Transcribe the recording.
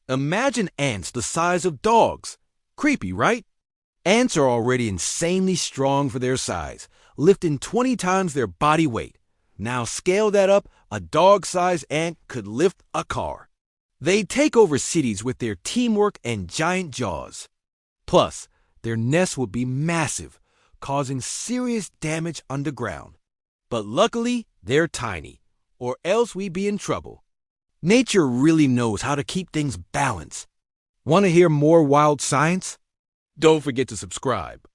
Imagine ants the size of dogs. Creepy, right? Ants are already insanely strong for their size, lifting 20 times their body weight. Now scale that up, a dog-sized ant could lift a car. They take over cities with their teamwork and giant jaws. Plus, their nests would be massive, causing serious damage underground. But luckily, they're tiny, or else we'd be in trouble. Nature really knows how to keep things balanced. Want to hear more wild science? Don't forget to subscribe.